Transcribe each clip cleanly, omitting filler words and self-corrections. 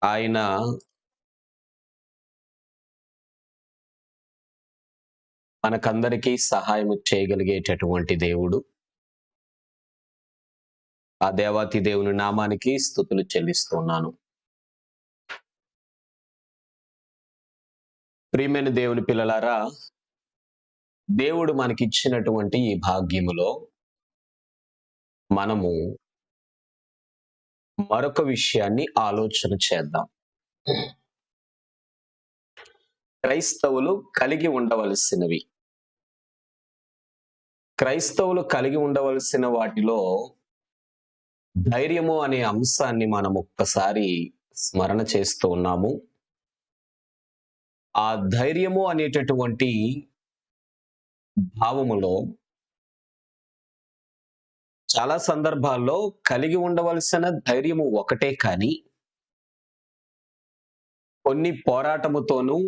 ఆయన మనకందరికీ సహాయము చేయగలిగేటటువంటి దేవుడు. ఆ దేవాతి దేవుని నామానికి స్తుతులు చెల్లిస్తున్నాను. ప్రియమైన దేవుని పిల్లలారా, దేవుడు మనకిచ్చినటువంటి ఈ భాగ్యములో మనము మరొక విషయాన్ని ఆలోచన చేద్దాం. క్రైస్తవులు కలిగి ఉండవలసినవి. క్రైస్తవులు కలిగి ఉండవలసిన వాటిలో ధైర్యము అనే అంశాన్ని మనం ఒక్కసారి స్మరణ చేస్తూ ఉన్నాము. ఆ ధైర్యము అనేటటువంటి భావములో చాలా సందర్భాల్లో కలిగి ఉండవలసిన ధైర్యము ఒకటే కానీ, కొన్ని పోరాటముతోనూ,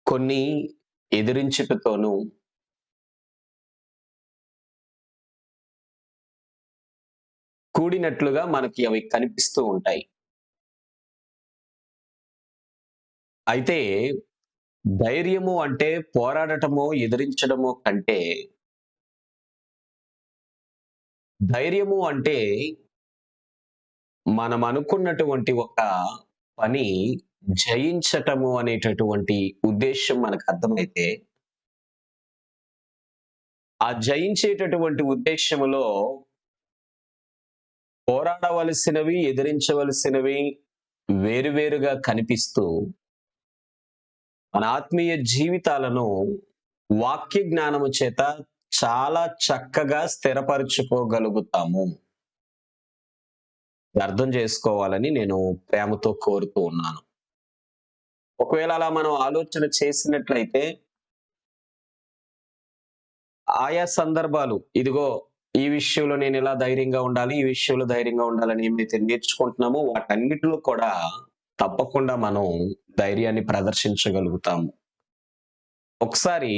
కొన్ని ఎదిరించుటతోనూ కూడినట్లుగా మనకి అవి కనిపిస్తూ ఉంటాయి. అయితే ధైర్యము అంటే పోరాడటమో, ఎదిరించడమో కంటే, ధైర్యము అంటే మనం అనుకున్నటువంటి ఒక పని జయించటము అనేటటువంటి ఉద్దేశ్యం మనకు అర్థమైతే, ఆ జయించేటటువంటి ఉద్దేశ్యములో పోరాడవలసినవి, ఎదిరించవలసినవి వేరువేరుగా కనిపిస్తూ, మన ఆత్మీయ జీవితాలను వాక్య జ్ఞానము చేత చాలా చక్కగా స్థిరపరుచుకోగలుగుతాము. అర్థం చేసుకోవాలని నేను ప్రేమతో కోరుతూ ఉన్నాను. ఒకవేళ అలా మనం ఆలోచన చేసినట్లయితే, ఆయా సందర్భాలు ఇదిగో ఈ విషయంలో నేను ఇలా ధైర్యంగా ఉండాలి, ఈ విషయంలో ధైర్యంగా ఉండాలని ఏమైతే నేర్చుకుంటున్నామో వాటన్నిటిలో కూడా తప్పకుండా మనం ధైర్యాన్ని ప్రదర్శించగలుగుతాము. ఒకసారి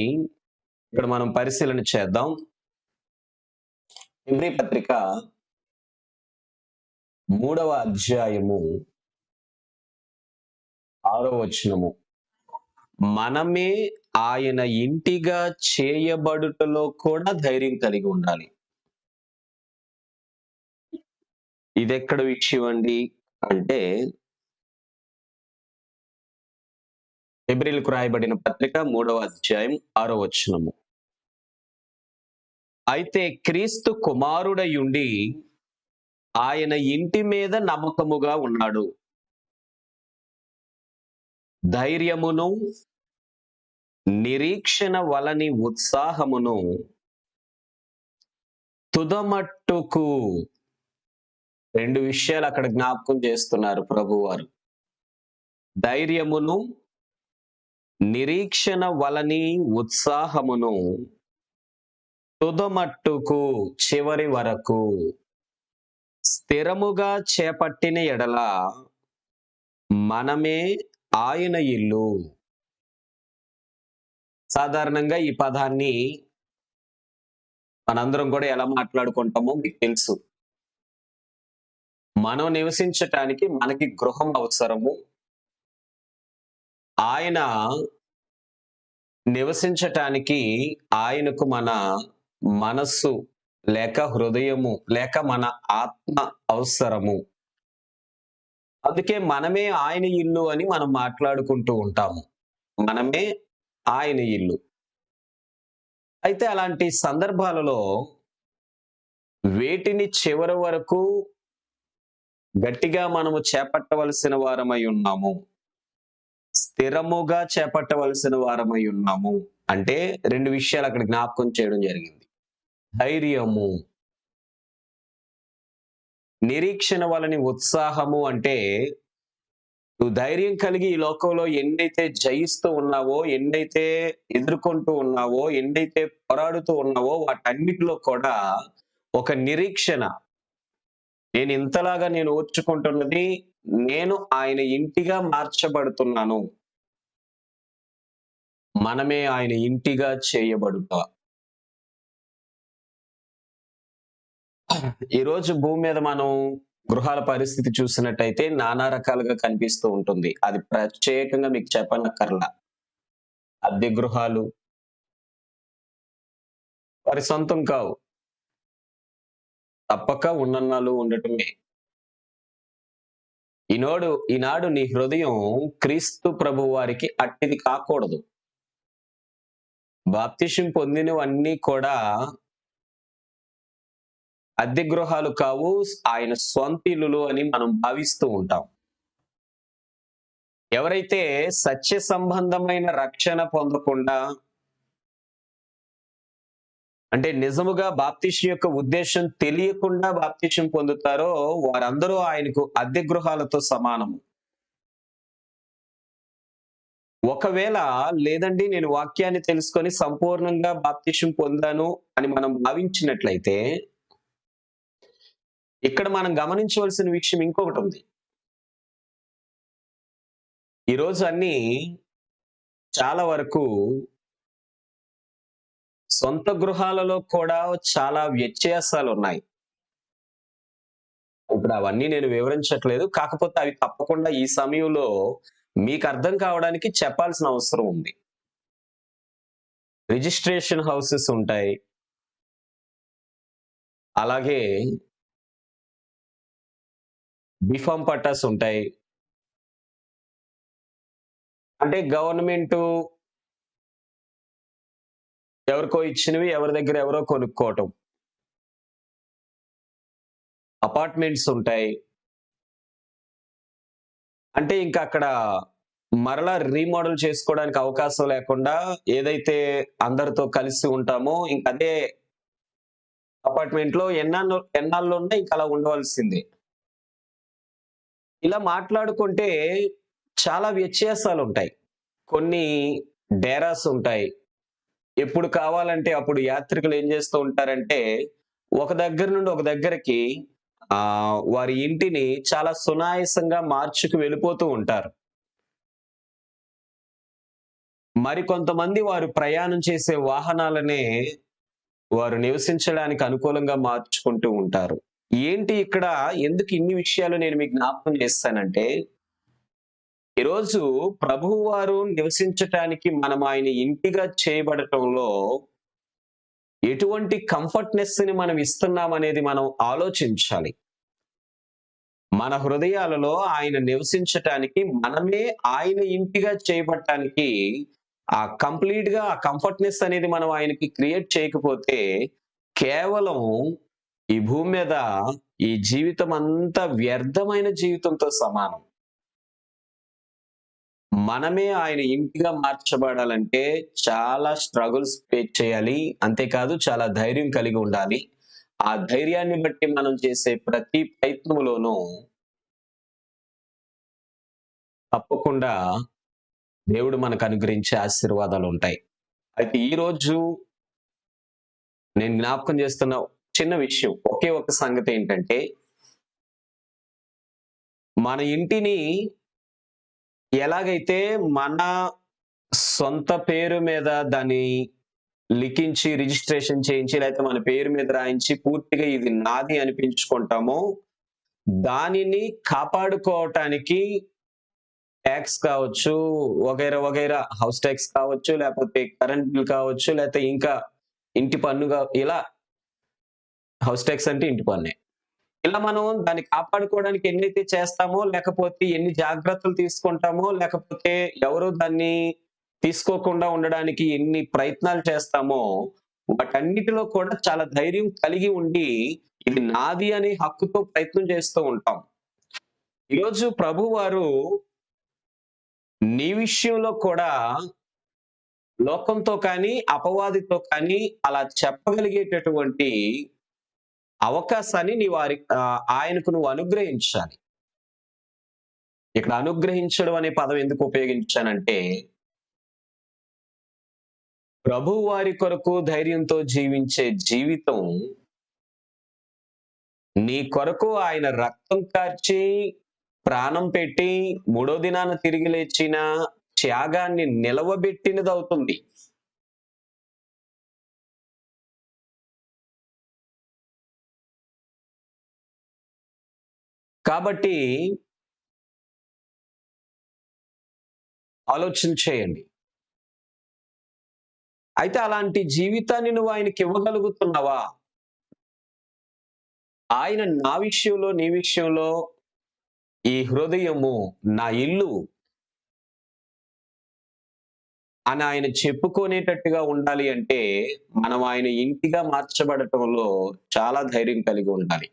ఇక్కడ మనం పరిశీలన చేద్దాం. హెబ్రీ పత్రిక 3వ అధ్యాయము 6వ వచనము. మనమే ఆయన ఇంటిగా చేయబడుటలో కూడా ధైర్యం కలిగి ఉండాలి. ఇదెక్కడ విషయం అండి అంటే, హెబ్రీయులకు రాయబడిన పత్రిక 3వ అధ్యాయం 6వ వచనము. అయితే క్రీస్తు కుమారుడయుండి ఆయన ఇంటి మీద నమ్మకముగా ఉన్నాడు. ధైర్యమును, నిరీక్షణ వలని ఉత్సాహమును తుదమట్టుకు, 2 విషయాలు అక్కడ జ్ఞాపకం చేస్తున్నారు ప్రభువారు. ధైర్యమును, నిరీక్షణ వలని ఉత్సాహమును తుదమట్టుకు, చివరి వరకు స్థిరముగా చేపట్టిన ఎడల మనమే ఆయన ఇల్లు. సాధారణంగా ఈ పదాన్ని మనందరం కూడా ఎలా మాట్లాడుకుంటామో మీకు తెలుసు. మనం నివసించటానికి మనకి గృహం అవసరము. ఆయన నివసించటానికి ఆయనకు మన మనస్సు లేక హృదయము లేక మన ఆత్మ అవసరము. అందుకే మనమే ఆయన ఇల్లు అని మనం మాట్లాడుకుంటూ ఉంటాము. మనమే ఆయన ఇల్లు. అయితే అలాంటి సందర్భాలలో వేటిని చివరి వరకు గట్టిగా మనము చేపట్టవలసిన వారమై ఉన్నాము, స్థిరముగా చేపట్టవలసిన వారమై ఉన్నాము అంటే 2 విషయాలు అక్కడ జ్ఞాపకం చేయడం జరిగింది. ధైర్యము, నిరీక్షణ వలని ఉత్సాహము అంటే నువ్వు ధైర్యం కలిగి ఈ లోకంలో ఎన్నైతే జయిస్తూ ఉన్నావో, ఎన్నైతే ఎదుర్కొంటూ ఉన్నావో, ఎన్నైతే పోరాడుతూ ఉన్నావో వాటన్నిటిలో కూడా ఒక నిరీక్షణ. నేను ఇంతలాగా నేను ఓర్చుకుంటున్నది, నేను ఆయన ఇంటిగా మార్చబడుతున్నాను. మనమే ఆయన ఇంటిగా చేయబడుట. ఈరోజు భూమి మీద మనం గృహాల పరిస్థితి చూసినట్టయితే నానా రకాలుగా కనిపిస్తూ ఉంటుంది. అది ప్రత్యేకంగా మీకు చెప్పనక్కర్లా. అద్దె గృహాలు వారి సొంతం కావు. తప్పక ఉన్నన్నాళ్ళు ఉండటమే. ఈనాడు నీ హృదయం క్రీస్తు ప్రభువు వారికి అట్టిది కాకూడదు. బాప్తిసం పొందినవన్నీ కూడా అద్దె గృహాలు కావు. ఆయన స్వంత ఇల్లులు అని మనం భావిస్తూ ఉంటాం. ఎవరైతే సత్య సంబంధమైన రక్షణ పొందకుండా, అంటే నిజముగా బాప్తిసం యొక్క ఉద్దేశం తెలియకుండా బాప్తిసం పొందుతారో వారందరూ ఆయనకు అద్దె గృహాలతో సమానము. ఒకవేళ లేదండి నేను వాక్యాన్ని తెలుసుకొని సంపూర్ణంగా బాప్తిసం పొందాను అని మనం భావించినట్లయితే, ఇక్కడ మనం గమనించవలసిన విషయం ఇంకొకటుంది. ఈరోజు అన్నీ చాలా వరకు సొంత గృహాలలో కూడా చాలా వ్యత్యాసాలున్నాయి. ఇప్పుడు అవన్నీ నేను వివరించట్లేదు. కాకపోతే అవి తప్పకుండా ఈ సమయంలో మీకు అర్థం కావడానికి చెప్పాల్సిన అవసరం ఉంది. రిజిస్ట్రేషన్ హౌసెస్ ఉంటాయి. అలాగే బిఫామ్ పట్టాస్ ఉంటాయి. అంటే గవర్నమెంటు ఎవరికో ఇచ్చినవి ఎవరి దగ్గర ఎవరో కొనుక్కోవటం. అపార్ట్మెంట్స్ ఉంటాయి. అంటే ఇంకా అక్కడ మరలా రీమోడల్ చేసుకోవడానికి అవకాశం లేకుండా ఏదైతే అందరితో కలిసి ఉంటామో ఇంక అదే అపార్ట్మెంట్‌లో ఎన్నాళ్ళున్నా ఇంక అలా ఉండవలసిందే. ఇలా మాట్లాడుకుంటే చాలా వ్యత్యాసాలుంటాయి. కొన్ని డేరాస్ ఉంటాయి. ఎప్పుడు కావాలంటే అప్పుడు యాత్రికులు ఏం చేస్తూ ఉంటారంటే, ఒక దగ్గర నుండి ఒక దగ్గరికి వారి ఇంటిని చాలా సునాయాసంగా మార్చుకు వెళ్ళిపోతూ ఉంటారు. మరికొంతమంది వారు ప్రయాణం చేసే వాహనాలనే వారు నివసించడానికి అనుకూలంగా మార్చుకుంటూ ఉంటారు. ఏంటి ఇక్కడ ఎందుకు ఇన్ని విషయాలు నేను మీకు జ్ఞాపకం చేస్తానంటే, ఈరోజు ప్రభువు వారు నివసించటానికి మనం ఆయన ఇంటిగా చేయబడటంలో ఎటువంటి కంఫర్ట్‌నెస్‌ని మనం ఇస్తున్నామనేది మనం ఆలోచించాలి. మన హృదయాలలో ఆయన నివసించటానికి మనమే ఆయన ఇంటిగా చేయబడటానికి కంప్లీట్‌గా ఆ కంఫర్ట్‌నెస్ అనేది మనం ఆయనకి క్రియేట్ చేయకపోతే కేవలం ఈ భూమి మీద ఈ జీవితం అంతా వ్యర్థమైన జీవితంతో సమానం. మనమే ఆయన ఇంటిగా మార్చబడాలంటే చాలా స్ట్రగుల్స్ ఫేస్ చేయాలి. అంతేకాదు చాలా ధైర్యం కలిగి ఉండాలి. ఆ ధైర్యాన్ని బట్టి మనం చేసే ప్రతి ప్రయత్నములోనూ తప్పకుండా దేవుడు మనకు అనుగ్రహించే ఆశీర్వాదాలుంటాయి. అయితే ఈరోజు నేను జ్ఞాపకం చేస్తున్న చిన్న విషయం, ఒకే ఒక సంగతేంటంటే, మన ఇంటిని ఎలాగైతే మన సొంత పేరు మీద దాన్ని లిఖించి, రిజిస్ట్రేషన్ చేయించి, లేకపోతే మన పేరు మీద రాయించి, పూర్తిగా ఇది నాది అనిపించుకుంటామో, దానిని కాపాడుకోవటానికి టాక్స్ కావచ్చు, వగైరా వగైరా హౌస్ టాక్స్ కావచ్చు, లేకపోతే కరెంట్ బిల్ కావచ్చు, లేకపోతే ఇంకా ఇంటి పన్నుగా ఇలా హౌస్ టాక్స్ అంటే ఇంటి పన్నే. ఇలా మనం దాన్ని కాపాడుకోవడానికి ఎన్నైతే చేస్తామో, లేకపోతే ఎన్ని జాగ్రత్తలు తీసుకుంటామో, లేకపోతే ఎవరు దాన్ని తీసుకోకుండా ఉండడానికి ఎన్ని ప్రయత్నాలు చేస్తామో, వాటన్నిటిలో కూడా చాలా ధైర్యం కలిగి ఉండి, ఇది నాది అనే హక్కుతో ప్రయత్నం చేస్తూ ఉంటాం. ఈరోజు ప్రభువారు నీ విషయంలో కూడా లోకంతో కానీ, అపవాదితో కానీ అలా చెప్పగలిగేటటువంటి అవకాశాన్ని ఆయనకు నువ్వు అనుగ్రహించాలి. ఇక్కడ అనుగ్రహించడం అనే పదం ఎందుకు ఉపయోగించానంటే, ప్రభువు వారి కొరకు ధైర్యంతో జీవించే జీవితం నీ కొరకు ఆయన రక్తం కార్చి, ప్రాణం పెట్టి, మూడో దినాన తిరిగి లేచిన త్యాగాన్ని నిలవబెట్టినదవుతుంది. కాబట్టి ఆలోచన చేయండి. అయితే అలాంటి జీవితాన్ని నువ్వు ఆయనకి ఇవ్వగలుగుతున్నావా? ఆయన నా విషయంలో, నీ విషయంలో ఈ హృదయము నా ఇల్లు అని ఆయన చెప్పుకునేటట్టుగా ఉండాలి అంటే, మనం ఆయన ఇంటిగా మార్చబడటంలో చాలా ధైర్యం కలిగి ఉండాలి.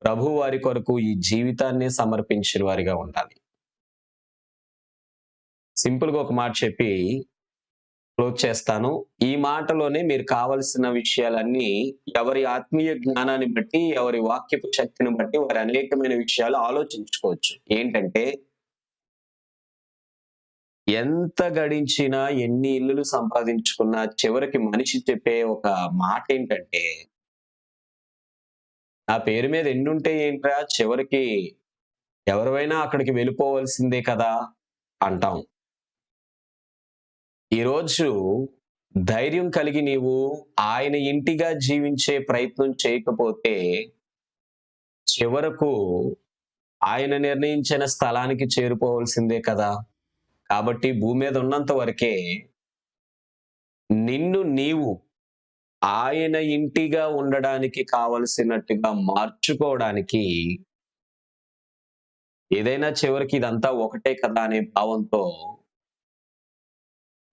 ప్రభువు వారి కొరకు ఈ జీవితాన్నే సమర్పించిన వారిగా ఉండాలి. సింపుల్‌గా ఒక మాట చెప్పి క్లోజ్ చేస్తాను. ఈ మాటలోనే మీరు కావలసిన విషయాలన్నీ ఎవరి ఆత్మీయ జ్ఞానాన్ని బట్టి, ఎవరి వాక్యపు శక్తిని బట్టి వారు అనేకమైన విషయాలు ఆలోచించుకోవచ్చు. ఏంటంటే, ఎంత గడించినా, ఎన్ని ఇల్లులు సంపాదించుకున్నా చివరికి మనిషి చెప్పే ఒక మాటేంటంటే, "నా పేరు మీద ఎన్నుంటే ఏంట్రా చివరికి ఎవరివైనా అక్కడికి వెళ్ళిపోవలసిందే కదా!" అంటాం. ఈరోజు ధైర్యం కలిగి నీవు ఆయన ఇంటిగా జీవించే ప్రయత్నం చేయకపోతే, చివరకు ఆయన నిర్ణయించిన స్థలానికి చేరుకోవాల్సిందే కదా! కాబట్టి భూమి మీద ఉన్నంత వరకే నిన్ను నీవు ఆయన ఇంటిగా ఉండడానికి కావలసినట్టుగా మార్చుకోవడానికి ఏదైనా చివరికి ఇదంతా ఒకటే కదా అనే భావంతో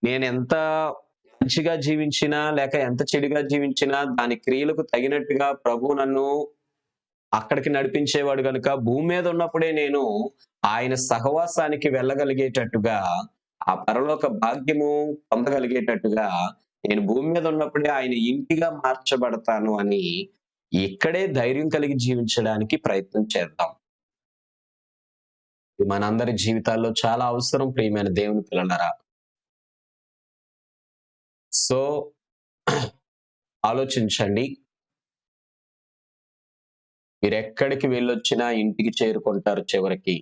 నేనెంత మంచిగా జీవించినా, లేక ఎంత చెడుగా జీవించినా దాని క్రియలకు తగినట్టుగా ప్రభువు నన్ను అక్కడికి నడిపించేవాడు గనుక భూమి మీద ఉన్నప్పుడే నేను ఆయన సహవాసానికి వెళ్ళగలిగేటట్టుగా, ఆ పరలోక భాగ్యము పొందగలిగేటట్టుగా నేను భూమి మీద ఉన్నప్పుడే ఆయన ఇంటిగా మార్చబడతాను అని ఇక్కడే ధైర్యం కలిగి జీవించడానికి ప్రయత్నం చేద్దాం. ఇది మనందరి జీవితాల్లో చాలా అవసరం ప్రియమైన దేవుని పిల్లలారా. సో ఆలోచించండి. మీరెక్కడికి వెళ్ళొచ్చినా ఇంటికి చేరుకుంటారు చివరికి.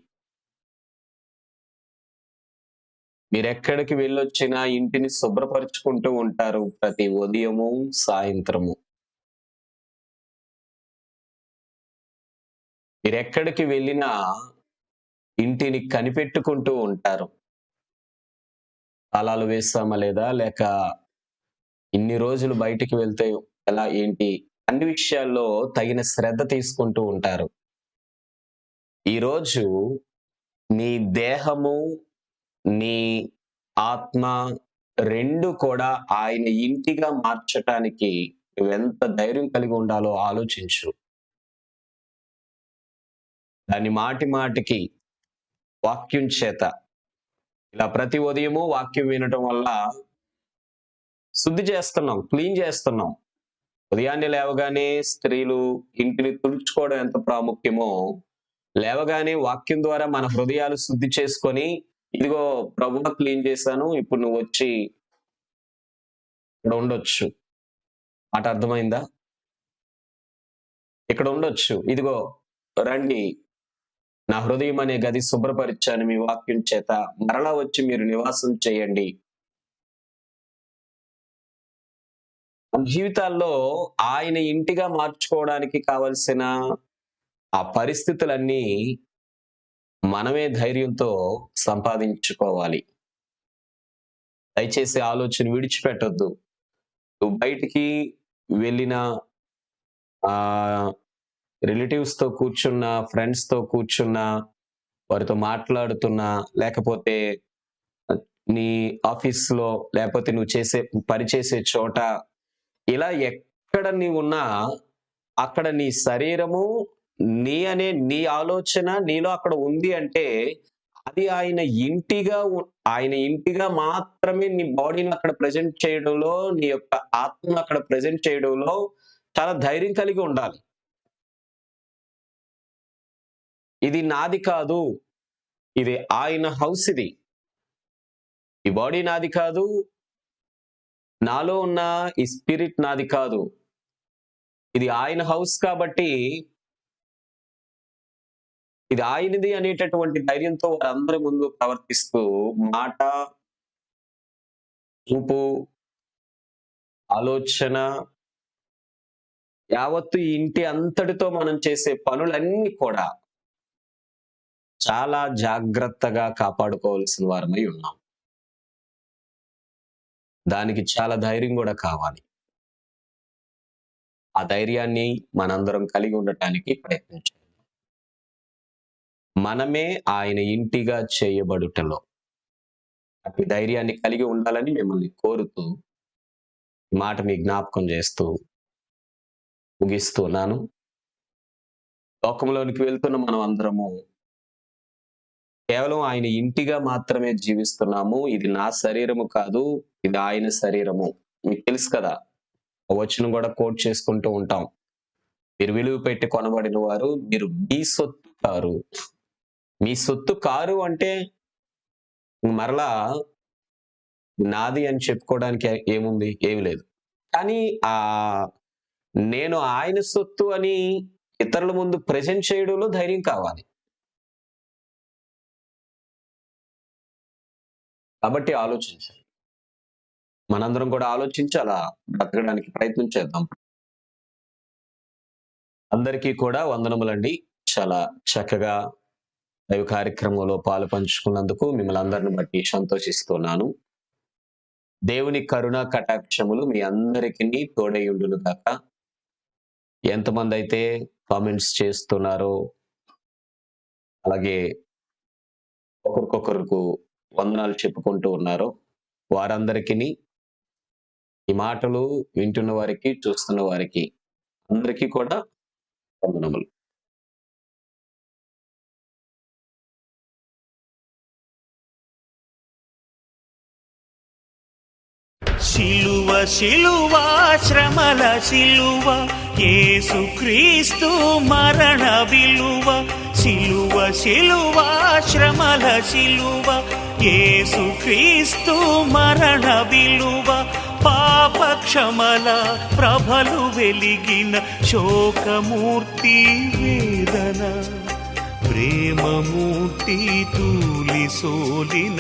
మీరెక్కడికి వెళ్ళొచ్చినా ఇంటిని శుభ్రపరుచుకుంటూ ఉంటారు ప్రతి ఉదయము, సాయంత్రము. మీరెక్కడికి వెళ్ళినా ఇంటిని కనిపెట్టుకుంటూ ఉంటారు. తాళాలు వేసామా లేదా? లేక ఇన్ని రోజులు బయటికి వెళ్తే ఎలా ఏంటి? అన్ని విషయాల్లో తగిన శ్రద్ధ తీసుకుంటూ ఉంటారు. ఈరోజు నీ దేహము, నీ ఆత్మ 2 కూడా ఆయన ఇంటిగా మార్చటానికి నువ్వెంత ధైర్యం కలిగి ఉండాలో ఆలోచించు. దాన్ని మాటి మాటికి వాక్యం చేత ఇలా ప్రతి ఉదయము వాక్యం వినటం వల్ల శుద్ధి చేస్తున్నాం, క్లీన్ చేస్తున్నాం. ఉదయాన్నే లేవగానే స్త్రీలు ఇంటిని తుడుచుకోవడం ఎంత ప్రాముఖ్యమో, లేవగానే వాక్యం ద్వారా మన హృదయాలు శుద్ధి చేసుకొని, ఇదిగో ప్రభువా క్లీన్ చేశాను. ఇప్పుడు నువ్వొచ్చి ఇక్కడ ఉండొచ్చు. మాట అర్థమైందా? ఇక్కడ ఉండొచ్చు. ఇదిగో రండి. నా హృదయం అనే గది శుభ్రపరిచాను మీ వాక్యం చేత. మరలా వచ్చి మీరు నివాసం చేయండి. మన జీవితాల్లో ఆయన ఇంటిగా మార్చుకోవడానికి కావలసిన ఆ పరిస్థితులన్నీ మనమే ధైర్యంతో సంపాదించుకోవాలి. దయచేసి ఆలోచన విడిచిపెట్టొద్దు. నువ్వు బయటికి వెళ్ళిన ఆహ్, రిలేటివ్స్‌తో కూర్చున్నా, ఫ్రెండ్స్‌తో కూర్చున్నా, వారితో మాట్లాడుతున్నా, లేకపోతే నీ ఆఫీస్‌లో లేకపోతే నువ్వు పని చేసే చోట ఇలా ఎక్కడ నీవున్నా అక్కడ నీ శరీరము, నీ ఆలోచన నీలో అక్కడ ఉంది అంటే అది ఆయన ఇంటిగా మాత్రమే నీ బాడీని అక్కడ ప్రెజెంట్ చేయడంలో, నీ యొక్క ఆత్మను అక్కడ ప్రెజెంట్ చేయడంలో చాలా ధైర్యం కలిగి ఉండాలి. ఇది నాది కాదు. ఇది ఆయన హౌస్ ఇది. ఈ బాడీ నాది కాదు. నాలో ఉన్న ఈ స్పిరిట్ నాది కాదు. ఇది ఆయన హౌస్ కాబట్టి ఇది ఆయనది అనేటటువంటి ధైర్యంతో వారందరి ముందు ప్రవర్తిస్తూ మాట, చూపు, ఆలోచన యావత్తు ఈ ఇంటి అంతటితో మనం చేసే పనులన్నీ కూడా చాలా జాగ్రత్తగా కాపాడుకోవాల్సిన వారమై ఉన్నాం. దానికి చాలా ధైర్యం గూడా కావాలి. ఆ ధైర్యాన్ని మనందరం కలిగి ఉండటానికి ప్రయత్నించాలి. మనమే ఆయన ఇంటిగా చేయబడుటలో అట్టి ధైర్యాన్ని కలిగి ఉండాలని మిమ్మల్ని కోరుతూ, ఈ మాట మీ జ్ఞాపకం చేస్తూ ముగిస్తున్నాను. లోకంలోనికి వెళ్తున్న మనం అందరము కేవలం ఆయన ఇంటిగా మాత్రమే జీవిస్తున్నాము. ఇది నా శరీరము కాదు, ఇది ఆయన శరీరము. మీకు తెలుసు కదా! ఆ వచనం కూడా కోట్ చేసుకుంటూ ఉంటాం. మీరు విలువ పెట్టి కొనబడిన వారు, మీరు మీ సొత్తు కారు. మీ సొత్తు కారు అంటే మరలా నాది అని చెప్పుకోవడానికి ఏముంది? ఏమి లేదు. కానీ నేను ఆయన సొత్తు అని ఇతరుల ముందు ప్రెజెంట్ చేయడంలో ధైర్యం కావాలి. కాబట్టి ఆలోచించండి. మనందరం కూడా ఆలోచించి అలా బ్రతకడానికి ప్రయత్నం చేద్దాం. అందరికీ కూడా వందనములండి. చాలా చక్కగా దైవ కార్యక్రమంలో పాలు పంచుకున్నందుకు మిమ్మల్ని అందరిని బట్టి సంతోషిస్తున్నాను. దేవుని కరుణ కటాక్షములు మీ అందరికీ తోడైయుండును గాక. ఎంతమంది అయితే కామెంట్స్ చేస్తున్నారో, అలాగే ఒకరికొకరికి వందనాలు చెప్పుకుంటూ ఉన్నారో, వారందరికీ ఈ మాటలు వింటున్న వారికి, చూస్తున్న వారికి అందరికీ కూడా వందనములు. శిలువ శిలువ శ్రమల శిలువ యేసుక్రీస్తు మరణ విలువ. శిలువ శిలువ శ్రమల శిలువ యేసుక్రీస్తు మరణ విలువ. పాప క్షమల ప్రభలు వెలిగిన శోకమూర్తి వేదన. ప్రేమమూర్తి తూలి సోలిన